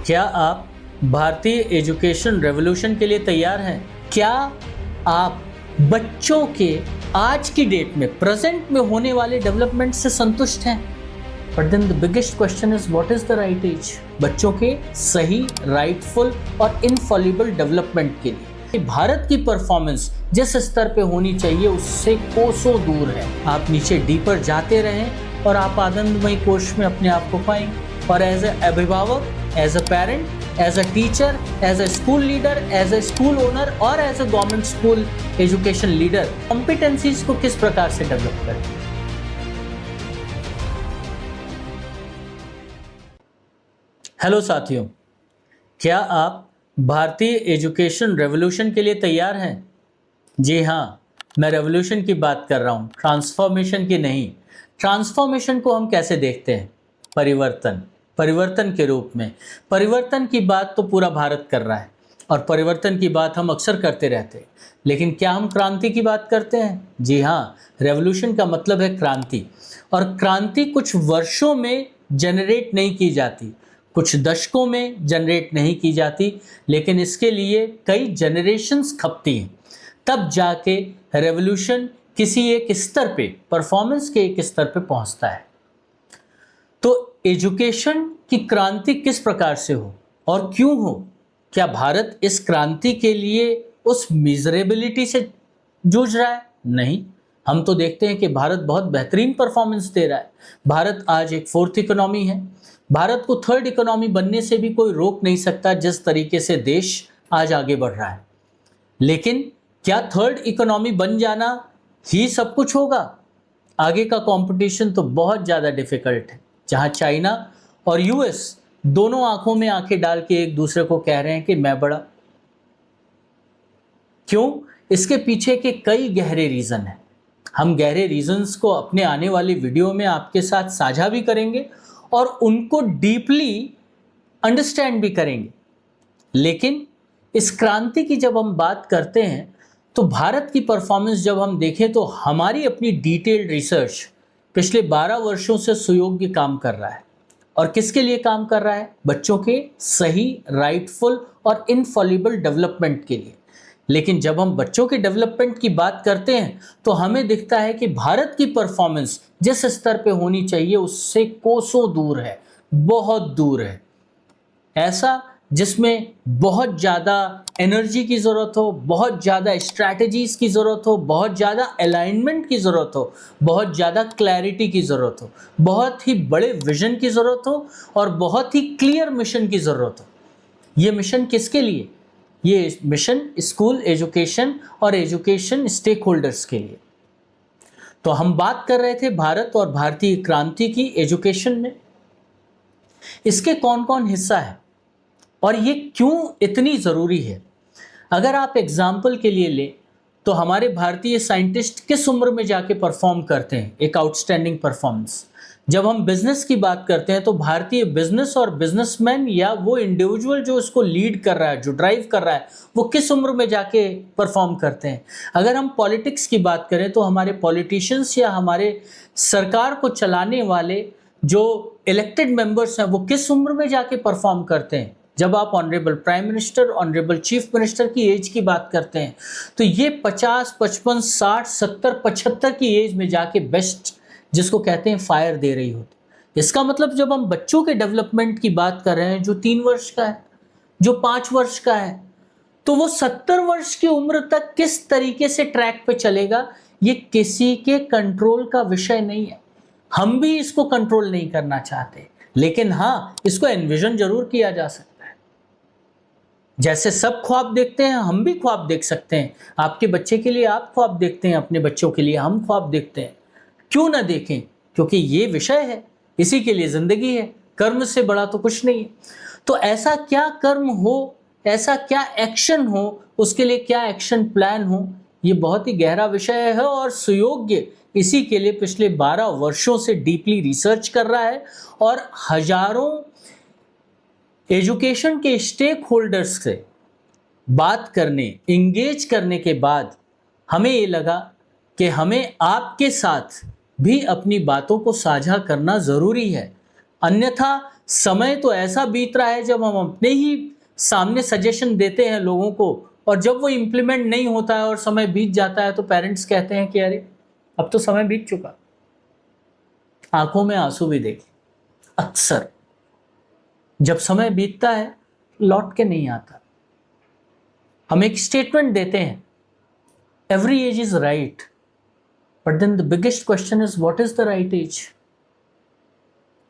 क्या आप भारतीय एजुकेशन रेवोल्यूशन के लिए तैयार हैं? क्या आप बच्चों के आज की डेट में प्रेजेंट में होने वाले डेवलपमेंट से संतुष्ट हैं? But then the biggest question is what is the right age बच्चों के सही, राइटफुल और इनफॉलिबल डेवलपमेंट के लिए। भारत की परफॉर्मेंस जिस स्तर पे होनी चाहिए उससे कोसों दूर है। आप नीचे डीपर जाते रहें और आप आनंदमय कोश में अपने आप को पाएंगे। और एज ए अभिभावक, as a parent, as a teacher, as a school leader, as a school owner और as a government school education leader competencies को किस प्रकार से डेवलप करें। हेलो साथियों, क्या आप भारतीय एजुकेशन रेवोल्यूशन के लिए तैयार हैं? जी हाँ, मैं रेवोल्यूशन की बात कर रहा हूँ, ट्रांसफॉर्मेशन की नहीं। ट्रांसफॉर्मेशन को हम कैसे देखते हैं? परिवर्तन के रूप में। परिवर्तन की बात तो पूरा भारत कर रहा है और परिवर्तन की बात हम अक्सर करते रहते हैं, लेकिन क्या हम क्रांति की बात करते हैं? जी हाँ, रेवोल्यूशन का मतलब है क्रांति। और क्रांति कुछ वर्षों में जनरेट नहीं की जाती, कुछ दशकों में जनरेट नहीं की जाती, लेकिन इसके लिए कई जनरेशन्स खपती हैं, तब जाके रेवोल्यूशन किसी एक स्तर पे, परफॉर्मेंस के एक स्तर पे पहुंचता है। तो एजुकेशन की क्रांति किस प्रकार से हो और क्यों हो? क्या भारत इस क्रांति के लिए उस मिजरेबिलिटी से जूझ रहा है? नहीं, हम तो देखते हैं कि भारत बहुत बेहतरीन परफॉर्मेंस दे रहा है। भारत आज एक फोर्थ इकोनॉमी है। भारत को थर्ड इकोनॉमी बनने से भी कोई रोक नहीं सकता, जिस तरीके से देश आज आगे बढ़ रहा है। लेकिन क्या थर्ड इकोनॉमी बन जाना ही सब कुछ होगा? आगे का कंपटीशन तो बहुत ज़्यादा डिफिकल्ट है, जहां चाइना और यूएस दोनों आंखों में आंखें डाल के एक दूसरे को कह रहे हैं कि मैं बड़ा। क्यों? इसके पीछे के कई गहरे रीजन हैं। हम गहरे रीजंस को अपने आने वाली वीडियो में आपके साथ साझा भी करेंगे और उनको डीपली अंडरस्टैंड भी करेंगे। लेकिन इस क्रांति की जब हम बात करते हैं तो भारत की परफॉर्मेंस जब हम देखें तो हमारी अपनी डिटेल्ड रिसर्च पिछले 12 वर्षों से सुयोग्य काम कर रहा है। और किसके लिए काम कर रहा है? बच्चों के सही, राइटफुल और इनफॉलिबल डेवलपमेंट के लिए। लेकिन जब हम बच्चों के डेवलपमेंट की बात करते हैं तो हमें दिखता है कि भारत की परफॉर्मेंस जिस स्तर पे होनी चाहिए उससे कोसों दूर है, बहुत दूर है। ऐसा जिसमें बहुत ज़्यादा एनर्जी की ज़रूरत हो, बहुत ज़्यादा स्ट्रैटेजीज़ की ज़रूरत हो, बहुत ज़्यादा अलाइनमेंट की ज़रूरत हो, बहुत ज़्यादा क्लैरिटी की ज़रूरत हो, बहुत ही बड़े विजन की ज़रूरत हो और बहुत ही क्लियर मिशन की ज़रूरत हो। ये मिशन किसके लिए? ये मिशन स्कूल एजुकेशन और एजुकेशन स्टेक होल्डर्स के लिए। तो हम बात कर रहे थे भारत और भारतीय क्रांति की एजुकेशन में। इसके कौन कौन हिस्सा है और ये क्यों इतनी ज़रूरी है? अगर आप एग्जाम्पल के लिए लें तो हमारे भारतीय साइंटिस्ट किस उम्र में जाके परफॉर्म करते हैं एक आउटस्टैंडिंग परफॉर्मेंस? जब हम बिजनेस की बात करते हैं तो भारतीय बिजनेस और बिजनेसमैन या वो इंडिविजुअल जो इसको लीड कर रहा है, जो ड्राइव कर रहा है, वो किस उम्र में जाके परफॉर्म करते हैं? अगर हम पॉलिटिक्स की बात करें तो हमारे पॉलिटिशियंस या हमारे सरकार को चलाने वाले जो इलेक्टेड मेंबर्स हैं वो किस उम्र में जाके परफॉर्म करते हैं? जब आप honourable prime minister, honourable chief minister की एज की बात करते हैं तो ये 50, 55, 60, 70, 75 की एज में जाके बेस्ट, जिसको कहते हैं, फायर दे रही होती। इसका मतलब जब हम बच्चों के डेवलपमेंट की बात कर रहे हैं, जो 3 वर्ष का है, जो 5 वर्ष का है, तो वो 70 वर्ष की उम्र तक किस तरीके से ट्रैक पे चलेगा, ये किसी के कंट्रोल का विषय नहीं है। हम भी इसको कंट्रोल नहीं करना चाहते, लेकिन हाँ, इसको एनविजन जरूर किया जा सकता है। जैसे सब ख्वाब देखते हैं, हम भी ख्वाब देख सकते हैं। आपके बच्चे के लिए आप ख्वाब देखते हैं, अपने बच्चों के लिए हम ख्वाब देखते हैं। क्यों ना देखें? क्योंकि ये विषय है, इसी के लिए जिंदगी है। कर्म से बड़ा तो कुछ नहीं है। तो ऐसा क्या कर्म हो, ऐसा क्या एक्शन हो, उसके लिए क्या एक्शन प्लान हो, ये बहुत ही गहरा विषय है और सुयोग्य इसी के लिए पिछले 12 वर्षों से डीपली रिसर्च कर रहा है। और हजारों एजुकेशन के स्टेक होल्डर्स से बात करने, इंगेज करने के बाद हमें ये लगा कि हमें आपके साथ भी अपनी बातों को साझा करना ज़रूरी है। अन्यथा समय तो ऐसा बीत रहा है जब हम अपने ही सामने सजेशन देते हैं लोगों को, और जब वो इम्प्लीमेंट नहीं होता है और समय बीत जाता है तो पेरेंट्स कहते हैं कि अरे अब तो समय बीत चुका। आंखों में आंसू भी देखे। अक्सर जब समय बीतता है लौट के नहीं आता। हम एक स्टेटमेंट देते हैं, every age is right, but then the biggest question is what is the right age.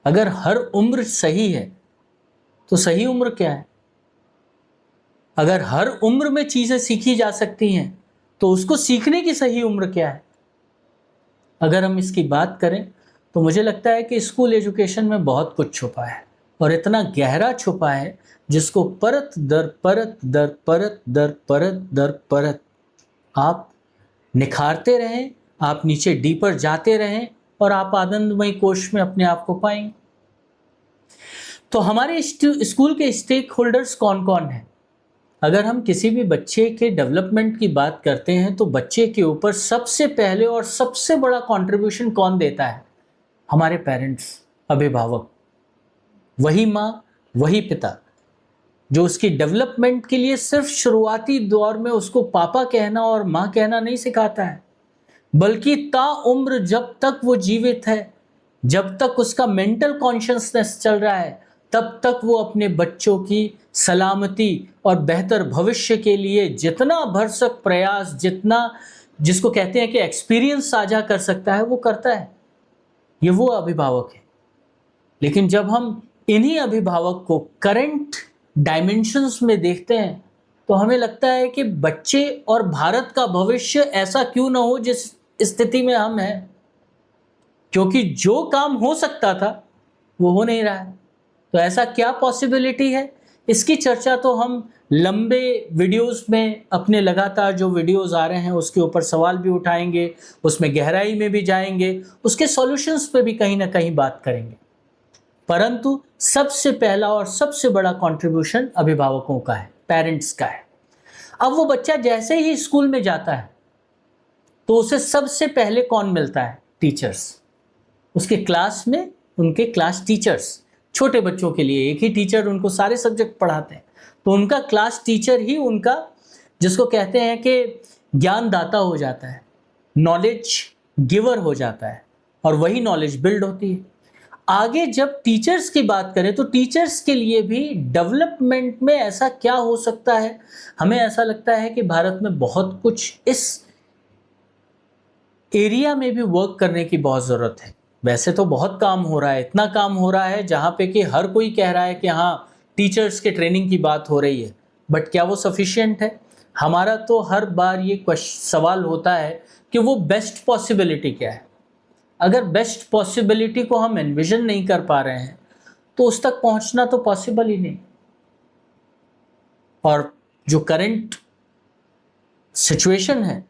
अगर हर उम्र सही है तो सही उम्र क्या है? अगर हर उम्र में चीजें सीखी जा सकती हैं तो उसको सीखने की सही उम्र क्या है? अगर हम इसकी बात करें तो मुझे लगता है कि स्कूल एजुकेशन में बहुत कुछ छुपा है, और इतना गहरा छुपा है जिसको परत दर परत दर परत दर परत दर परत आप निखारते रहें, आप नीचे डीपर जाते रहें और आप आनंदमय कोश में अपने आप को पाएंगे। तो हमारे स्कूल के स्टेक होल्डर्स कौन कौन हैं? अगर हम किसी भी बच्चे के डेवलपमेंट की बात करते हैं तो बच्चे के ऊपर सबसे पहले और सबसे बड़ा कंट्रीब्यूशन कौन देता है? हमारे पेरेंट्स, अभिभावक। वही माँ, वही पिता जो उसकी डेवलपमेंट के लिए सिर्फ शुरुआती दौर में उसको पापा कहना और माँ कहना नहीं सिखाता है, बल्कि ताउम्र जब तक वो जीवित है, जब तक उसका मेंटल कॉन्शियसनेस चल रहा है, तब तक वो अपने बच्चों की सलामती और बेहतर भविष्य के लिए जितना भरसक प्रयास, जितना जिसको कहते हैं कि एक्सपीरियंस साझा कर सकता है वो करता है। ये वो अभिभावक है। लेकिन जब हम इन्हीं अभिभावक को करंट डायमेंशंस में देखते हैं तो हमें लगता है कि बच्चे और भारत का भविष्य ऐसा क्यों ना हो जिस स्थिति में हम हैं, क्योंकि जो काम हो सकता था वो हो नहीं रहा है। तो ऐसा क्या पॉसिबिलिटी है? इसकी चर्चा तो हम लंबे वीडियोस में, अपने लगातार जो वीडियोस आ रहे हैं उसके ऊपर सवाल भी उठाएंगे, उसमें गहराई में भी जाएंगे, उसके सॉल्यूशंस पे भी कहीं ना कहीं बात करेंगे। परंतु सबसे पहला और सबसे बड़ा कंट्रीब्यूशन अभिभावकों का है, पेरेंट्स का है। अब वो बच्चा जैसे ही स्कूल में जाता है तो उसे सबसे पहले कौन मिलता है? टीचर्स। उसके क्लास में उनके क्लास टीचर्स। छोटे बच्चों के लिए एक ही टीचर उनको सारे सब्जेक्ट पढ़ाते हैं, तो उनका क्लास टीचर ही उनका, जिसको कहते हैं कि ज्ञानदाता हो जाता है, नॉलेज गिवर हो जाता है, और वही नॉलेज बिल्ड होती है। आगे जब टीचर्स की बात करें तो टीचर्स के लिए भी डेवलपमेंट में ऐसा क्या हो सकता है? हमें ऐसा लगता है कि भारत में बहुत कुछ इस एरिया में भी वर्क करने की बहुत ज़रूरत है। वैसे तो बहुत काम हो रहा है, इतना काम हो रहा है जहाँ पे कि हर कोई कह रहा है कि हाँ टीचर्स के ट्रेनिंग की बात हो रही है, बट क्या वो सफिशिएंट है? हमारा तो हर बार ये सवाल होता है कि वो बेस्ट पॉसिबिलिटी क्या है। अगर बेस्ट पॉसिबिलिटी को हम एनविजन नहीं कर पा रहे हैं तो उस तक पहुंचना तो पॉसिबल ही नहीं। और जो करंट सिचुएशन है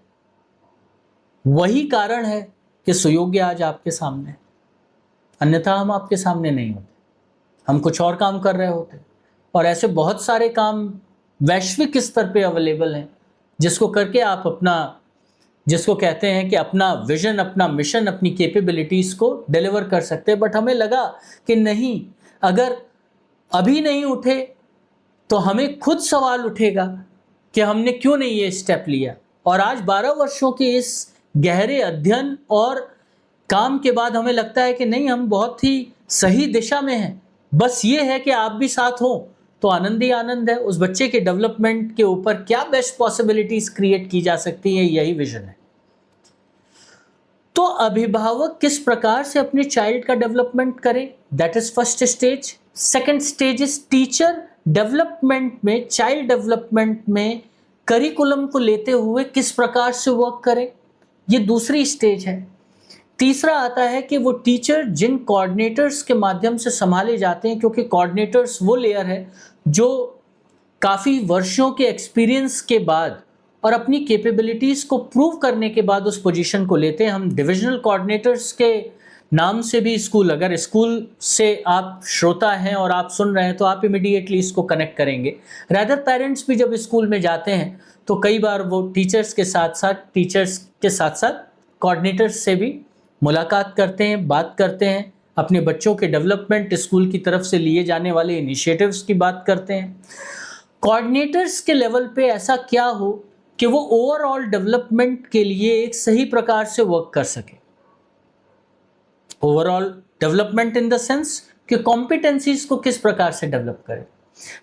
वही कारण है कि सुयोग्य आज आपके सामने, अन्यथा हम आपके सामने नहीं होते, हम कुछ और काम कर रहे होते। और ऐसे बहुत सारे काम वैश्विक स्तर पे अवेलेबल हैं जिसको करके आप अपना, जिसको कहते हैं कि अपना विजन, अपना मिशन, अपनी कैपेबिलिटीज़ को डिलीवर कर सकते हैं। बट हमें लगा कि नहीं, अगर अभी नहीं उठे तो हमें खुद सवाल उठेगा कि हमने क्यों नहीं ये स्टेप लिया। और आज 12 वर्षों के इस गहरे अध्ययन और काम के बाद हमें लगता है कि नहीं, हम बहुत ही सही दिशा में हैं। बस ये है कि आप भी साथ हो तो आनंद ही आनंद है। उस बच्चे के डेवलपमेंट के ऊपर क्या बेस्ट पॉसिबिलिटीज क्रिएट की जा सकती है, यही विजन है। तो अभिभावक किस प्रकार से अपने चाइल्ड का डेवलपमेंट करे, that is first stage. Second stage is teacher development में, चाइल्ड डेवलपमेंट में करिकुलम को लेते हुए किस प्रकार से वर्क करे, ये दूसरी स्टेज है। तीसरा आता है कि वो टीचर जिन कोऑर्डिनेटर्स के माध्यम से संभाले जाते हैं, क्योंकि कोऑर्डिनेटर्स वो लेयर है जो काफ़ी वर्षों के एक्सपीरियंस के बाद और अपनी कैपेबिलिटीज़ को प्रूव करने के बाद उस पोजीशन को लेते हैं। हम डिविजनल कोऑर्डिनेटर्स के नाम से भी स्कूल, अगर स्कूल से आप श्रोता हैं और आप सुन रहे हैं तो आप इमीडिएटली इसको कनेक्ट करेंगे। रैदर पेरेंट्स भी जब स्कूल में जाते हैं तो कई बार वो टीचर्स के साथ साथ कोऑर्डिनेटर्स से भी मुलाकात करते हैं, बात करते हैं, अपने बच्चों के डेवलपमेंट, स्कूल की तरफ से लिए जाने वाले इनिशिएटिव्स की बात करते हैं। कोऑर्डिनेटर्स के लेवल पे ऐसा क्या हो कि वो ओवरऑल डेवलपमेंट के लिए एक सही प्रकार से वर्क कर सके। Overall development in the sense कि कॉम्पिटेंसीज को किस प्रकार से डेवलप करें।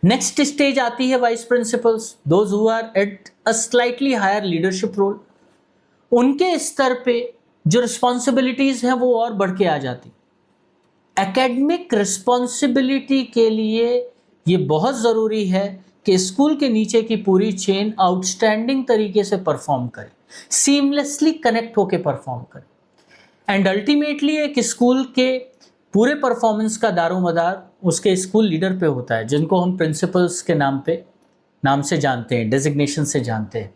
नेक्स्ट स्टेज आती है vice principals, those who are at a slightly higher leadership role. उनके स्तर पे जो रिस्पॉन्सिबिलिटीज हैं वो और बढ़ के आ जाती। एकेडमिक रिस्पॉन्सिबिलिटी के लिए ये बहुत ज़रूरी है कि स्कूल के नीचे की पूरी चेन आउटस्टैंडिंग तरीके से परफॉर्म करे, सीमलेसली कनेक्ट होके परफॉर्म करे। एंड अल्टीमेटली एक स्कूल के पूरे परफॉर्मेंस का दारोमदार उसके स्कूल लीडर पे होता है, जिनको हम प्रिंसिपल्स के नाम से जानते हैं, डेजिग्नेशन से जानते हैं।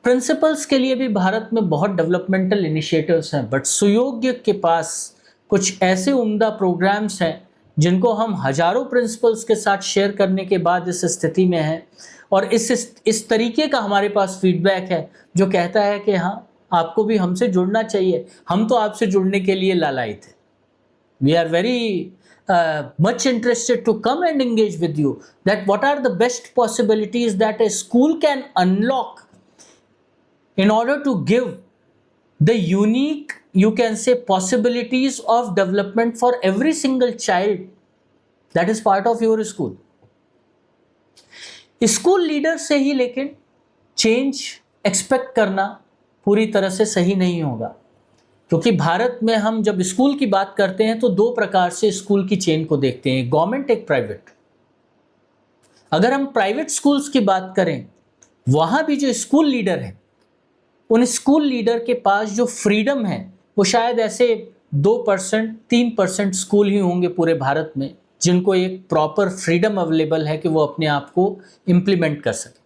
प्रिंसिपल्स के लिए भी भारत में बहुत डेवलपमेंटल इनिशिएटिव्स हैं, बट सुयोग्य के पास कुछ ऐसे उम्दा प्रोग्राम्स हैं जिनको हम हजारों प्रिंसिपल्स के साथ शेयर करने के बाद इस स्थिति में हैं। और इस तरीके का हमारे पास फीडबैक है जो कहता है कि हाँ, आपको भी हमसे जुड़ना चाहिए, हम तो आपसे जुड़ने के लिए लालायित थे। We are very much interested to come and engage with you, that what are the best possibilities that a school can unlock in order to give the unique, you can say, possibilities of development for every single child that is part of your school. School leader से ही लेकिन change expect करना पूरी तरह से सही नहीं होगा, क्योंकि भारत में हम जब स्कूल की बात करते हैं तो दो प्रकार से स्कूल की चेन को देखते हैं, गवर्नमेंट, एक प्राइवेट। अगर हम प्राइवेट स्कूल्स की बात करें, वहां भी जो स्कूल लीडर है, उन स्कूल लीडर के पास जो फ्रीडम है वो शायद ऐसे 2%, 3% स्कूल ही होंगे पूरे भारत में जिनको एक प्रॉपर फ्रीडम अवेलेबल है कि वो अपने आप को इम्प्लीमेंट कर सके।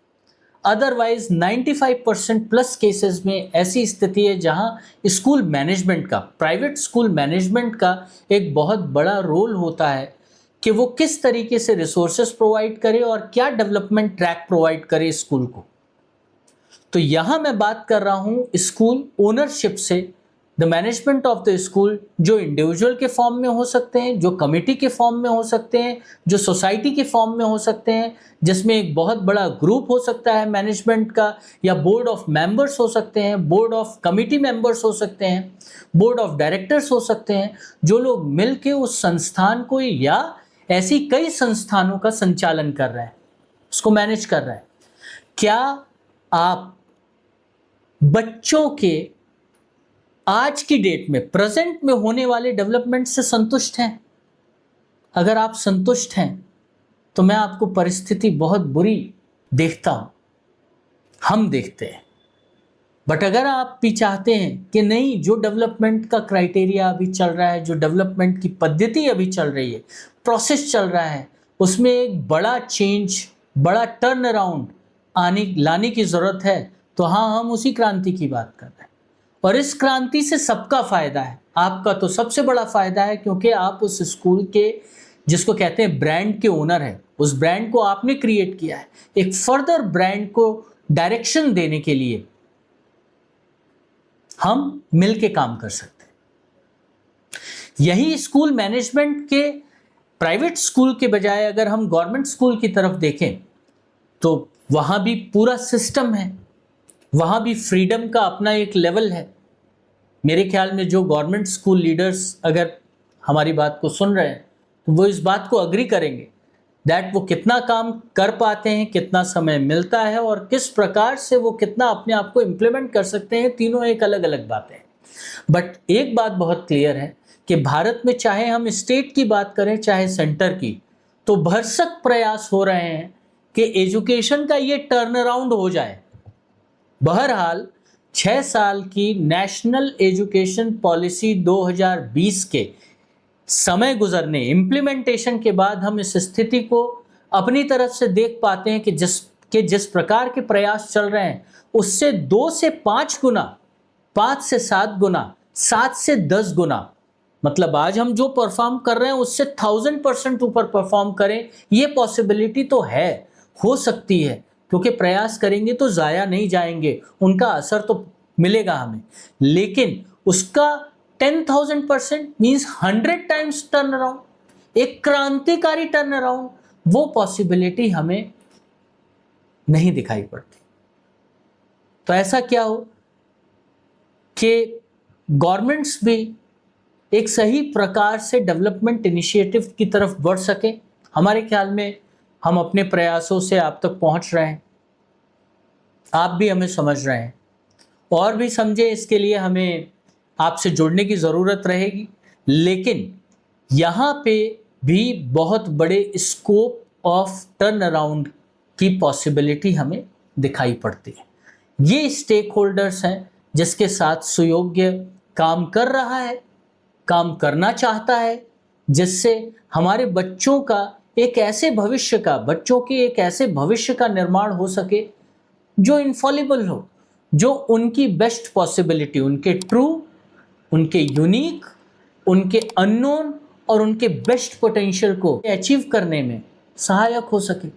अदरवाइज 95% प्लस केसेस में ऐसी स्थिति है जहां स्कूल मैनेजमेंट का, प्राइवेट स्कूल मैनेजमेंट का एक बहुत बड़ा रोल होता है कि वो किस तरीके से रिसोर्सेस प्रोवाइड करे और क्या डेवलपमेंट ट्रैक प्रोवाइड करे स्कूल को। तो यहां मैं बात कर रहा हूं स्कूल ओनरशिप से, the management of the school, जो इंडिविजुअल के फॉर्म में हो सकते हैं, जो कमिटी के फॉर्म में हो सकते हैं, जो सोसाइटी के फॉर्म में हो सकते हैं, जिसमें एक बहुत बड़ा ग्रुप हो सकता है मैनेजमेंट का, या बोर्ड ऑफ मेंबर्स हो सकते हैं, बोर्ड ऑफ कमिटी मेंबर्स हो सकते हैं, बोर्ड ऑफ डायरेक्टर्स हो सकते हैं, जो लोग मिलके उस संस्थान को या ऐसी कई संस्थानों का संचालन कर रहे हैं, उसको मैनेज कर रहे हैं। क्या आप बच्चों के आज की डेट में, प्रेजेंट में होने वाले डेवलपमेंट से संतुष्ट हैं? अगर आप संतुष्ट हैं तो मैं आपको परिस्थिति बहुत बुरी देखता हूं, हम देखते हैं। बट अगर आप भी चाहते हैं कि नहीं, जो डेवलपमेंट का क्राइटेरिया अभी चल रहा है, जो डेवलपमेंट की पद्धति अभी चल रही है, प्रोसेस चल रहा है, उसमें एक बड़ा चेंज, बड़ा टर्न अराउंड लाने की ज़रूरत है, तो हाँ, हम उसी क्रांति की बात कर रहे हैं। और इस क्रांति से सबका फ़ायदा है। आपका तो सबसे बड़ा फ़ायदा है, क्योंकि आप उस स्कूल के, जिसको कहते हैं ब्रांड के ओनर है, उस ब्रांड को आपने क्रिएट किया है। एक फर्दर ब्रांड को डायरेक्शन देने के लिए हम मिलके काम कर सकते हैं। यही स्कूल मैनेजमेंट के प्राइवेट स्कूल के बजाय अगर हम गवर्नमेंट स्कूल की तरफ देखें तो वहाँ भी पूरा सिस्टम है, वहाँ भी फ्रीडम का अपना एक लेवल है। मेरे ख्याल में जो गवर्नमेंट स्कूल लीडर्स अगर हमारी बात को सुन रहे हैं तो वो इस बात को अग्री करेंगे दैट वो कितना काम कर पाते हैं, कितना समय मिलता है और किस प्रकार से वो कितना अपने आप को इम्प्लीमेंट कर सकते हैं। तीनों एक अलग अलग बातें हैं। बट एक बात बहुत क्लियर है कि भारत में चाहे हम स्टेट की बात करें चाहे सेंटर की, तो भरसक प्रयास हो रहे हैं कि एजुकेशन का ये टर्न अराउंड हो जाए। बहरहाल 6 साल की नेशनल एजुकेशन पॉलिसी 2020 के समय गुजरने, इम्प्लीमेंटेशन के बाद हम इस स्थिति को अपनी तरफ से देख पाते हैं कि जिस प्रकार के प्रयास चल रहे हैं उससे 2 से 5 गुना, 5 से 7 गुना, 7 से 10 गुना, मतलब आज हम जो परफॉर्म कर रहे हैं उससे 1000% ऊपर परफॉर्म करें, ये पॉसिबिलिटी तो है, हो सकती है, क्योंकि प्रयास करेंगे तो ज़ाया नहीं जाएंगे, उनका असर तो मिलेगा हमें। लेकिन उसका 10,000% मीन्स 100 टाइम्स टर्न अराउंड, एक क्रांतिकारी टर्न अराउंड, वो पॉसिबिलिटी हमें नहीं दिखाई पड़ती। तो ऐसा क्या हो कि गवर्नमेंट्स भी एक सही प्रकार से डेवलपमेंट इनिशिएटिव की तरफ बढ़ सके। हमारे ख्याल में हम अपने प्रयासों से आप तक पहुंच रहे हैं, आप भी हमें समझ रहे हैं, और भी समझे इसके लिए हमें आपसे जुड़ने की ज़रूरत रहेगी। लेकिन यहाँ पे भी बहुत बड़े स्कोप ऑफ टर्न अराउंड की पॉसिबिलिटी हमें दिखाई पड़ती है। ये स्टेक होल्डर्स हैं जिसके साथ सुयोग्य काम कर रहा है, काम करना चाहता है, जिससे हमारे बच्चों का एक ऐसे भविष्य का, बच्चों के एक ऐसे भविष्य का निर्माण हो सके जो इनफॉलिबल हो, जो उनकी बेस्ट पॉसिबिलिटी, उनके ट्रू, उनके यूनिक, उनके अननोन और उनके बेस्ट पोटेंशियल को अचीव करने में सहायक हो सके।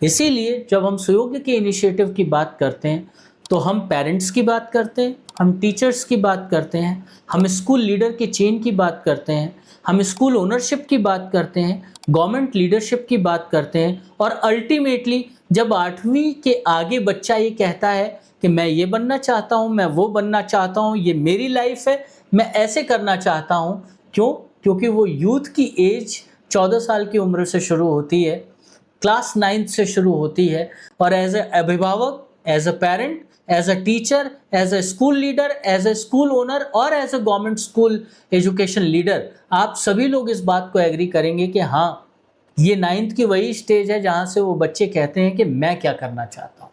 इसीलिए जब हम सुयोग्य के इनिशिएटिव की बात करते हैं तो हम पेरेंट्स की बात करते हैं, हम टीचर्स की बात करते हैं, हम स्कूल लीडर के चेन की बात करते हैं, हम स्कूल ओनरशिप की बात करते हैं, गवर्नमेंट लीडरशिप की बात करते हैं, और अल्टीमेटली जब 8वीं के आगे बच्चा ये कहता है कि मैं ये बनना चाहता हूँ, मैं वो बनना चाहता हूँ, ये मेरी लाइफ है, मैं ऐसे करना चाहता हूँ। क्यों? क्योंकि वो यूथ की एज 14 साल की उम्र से शुरू होती है, क्लास 9th से शुरू होती है, और एज ए अभिभावक, as a parent, as a teacher, as a school leader, as a school owner और as a government school education leader, आप सभी लोग इस बात को एग्री करेंगे कि हाँ, ये 9th की वही स्टेज है जहाँ से वो बच्चे कहते हैं कि मैं क्या करना चाहता हूँ।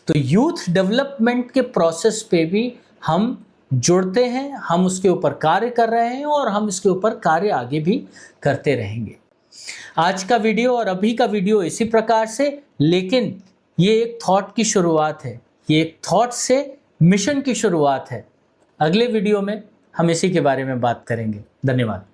तो यूथ डेवलपमेंट के प्रोसेस पे भी हम जुड़ते हैं, हम उसके ऊपर कार्य कर रहे हैं और हम इसके ऊपर कार्य आगे भी करते रहेंगे। आज का वीडियो और अभी का वीडियो इसी प्रकार से, लेकिन ये एक थॉट की शुरुआत है, ये एक थॉट से मिशन की शुरुआत है। अगले वीडियो में हम इसी के बारे में बात करेंगे। धन्यवाद।